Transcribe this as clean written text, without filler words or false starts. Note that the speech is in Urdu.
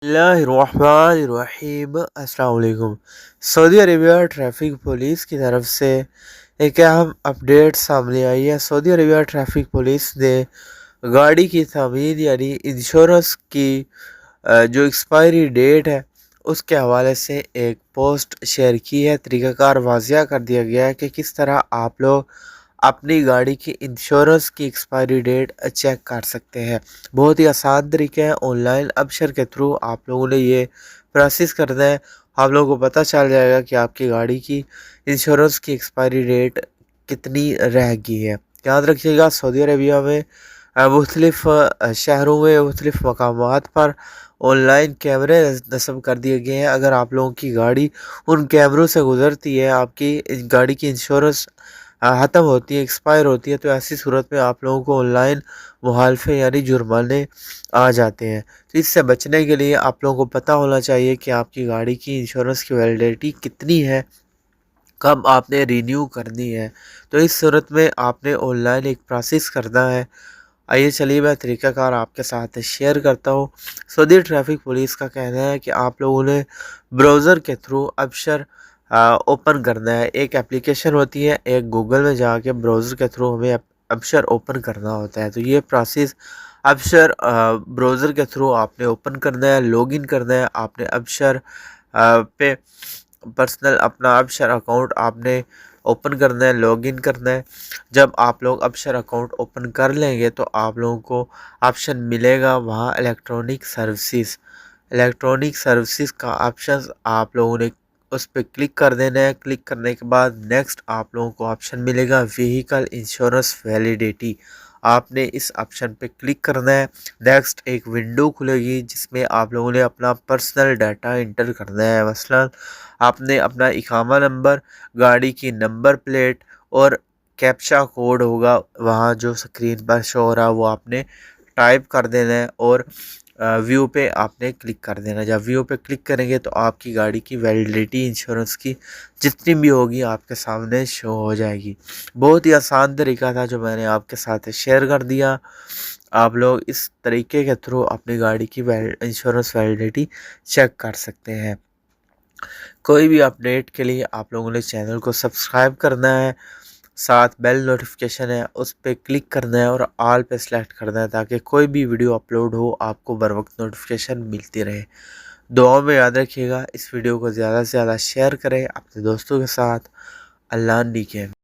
اللہ الرحمن الرحیم۔ السلام علیکم۔ سعودی عربیہ ٹریفک پولیس کی طرف سے ایک اہم اپڈیٹ سامنے آئی ہے۔ سعودی عربیہ ٹریفک پولیس نے گاڑی کی تعمیر یعنی انشورنس کی جو ایکسپائری ڈیٹ ہے اس کے حوالے سے ایک پوسٹ شیئر کی ہے۔ طریقہ کار واضح کر دیا گیا ہے کہ کس طرح آپ لوگ اپنی گاڑی کی انشورنس کی ایکسپائری ڈیٹ چیک کر سکتے ہیں۔ بہت ہی آسان طریقہ ہے، آن لائن ابشر کے تھرو آپ لوگوں نے یہ پروسیس کرنا ہے۔ آپ لوگوں کو پتہ چل جائے گا کہ آپ کی گاڑی کی انشورنس کی ایکسپائری ڈیٹ کتنی رہ گئی ہے۔ یاد رکھیے گا، سعودی عربیہ میں مختلف شہروں میں مختلف مقامات پر آن لائن کیمرے نصب کر دیے گئے ہیں۔ اگر آپ لوگوں کی گاڑی ان کیمروں سے گزرتی ہے، آپ کی گاڑی کی انشورنس ختم ہوتی ہے، ایکسپائر ہوتی ہے، تو ایسی صورت میں آپ لوگوں کو آن لائن مخالفے یعنی جرمانے آ جاتے ہیں۔ تو اس سے بچنے کے لیے آپ لوگوں کو پتہ ہونا چاہیے کہ آپ کی گاڑی کی انشورنس کی ویلیڈیٹی کتنی ہے، کب آپ نے رینیو کرنی ہے۔ تو اس صورت میں آپ نے آن لائن ایک پروسیس کرنا ہے۔ آئیے چلیے میں طریقہ کار آپ کے ساتھ شیئر کرتا ہوں۔ سعودی ٹریفک پولیس کا کہنا ہے کہ آپ لوگوں نے براؤزر کے تھرو ابشر اوپن کرنا ہے۔ ایک اپلیکیشن ہوتی ہے، ایک گوگل میں جا کے براؤزر کے تھرو ہمیں ابشر اوپن کرنا ہوتا ہے۔ تو یہ پروسیس ابشر براؤزر کے تھرو آپ نے اوپن کرنا ہے، لاگ ان کرنا ہے۔ آپ نے ابشر پہ پرسنل اپنا ابشر اکاؤنٹ آپ نے اوپن کرنا ہے، لاگ ان کرنا ہے۔ جب آپ لوگ ابشر اکاؤنٹ اوپن کر لیں گے تو آپ لوگوں کو آپشن ملے گا وہاں الیکٹرونک سروسز کا آپشن آپ لوگوں نے اس پہ کلک کر دینا ہے۔ کلک کرنے کے بعد نیکسٹ آپ لوگوں کو آپشن ملے گا ویہیکل انشورنس ویلیڈیٹی۔ آپ نے اس آپشن پہ کلک کرنا ہے۔ نیکسٹ ایک ونڈو کھلے گی جس میں آپ لوگوں نے اپنا پرسنل ڈیٹا انٹر کرنا ہے۔ مثلا آپ نے اپنا اقامہ نمبر، گاڑی کی نمبر پلیٹ اور کیپچا کوڈ ہوگا وہاں جو سکرین پر شو ہو رہا وہ آپ نے ٹائپ کر دینا ہے اور ویو پہ آپ نے کلک کر دینا ہے۔ جب ویو پہ کلک کریں گے تو آپ کی گاڑی کی ویلیڈیٹی انشورنس کی جتنی بھی ہوگی آپ کے سامنے شو ہو جائے گی۔ بہت ہی آسان طریقہ تھا جو میں نے آپ کے ساتھ شیئر کر دیا۔ آپ لوگ اس طریقے کے تھرو اپنی گاڑی کی انشورنس ویلیڈیٹی چیک کر سکتے ہیں۔ کوئی بھی اپڈیٹ کے لیے آپ لوگوں نے چینل کو سبسکرائب کرنا ہے، ساتھ بیل نوٹیفیکیشن ہے اس پہ کلک کرنا ہے اور آل پہ سلیکٹ کرنا ہے تاکہ کوئی بھی ویڈیو اپلوڈ ہو آپ کو بر وقت نوٹیفیکیشن ملتی رہے۔ دعاؤں میں یاد رکھیے گا، اس ویڈیو کو زیادہ سے زیادہ شیئر کریں اپنے دوستوں کے ساتھ۔ اللہ نیک ہے۔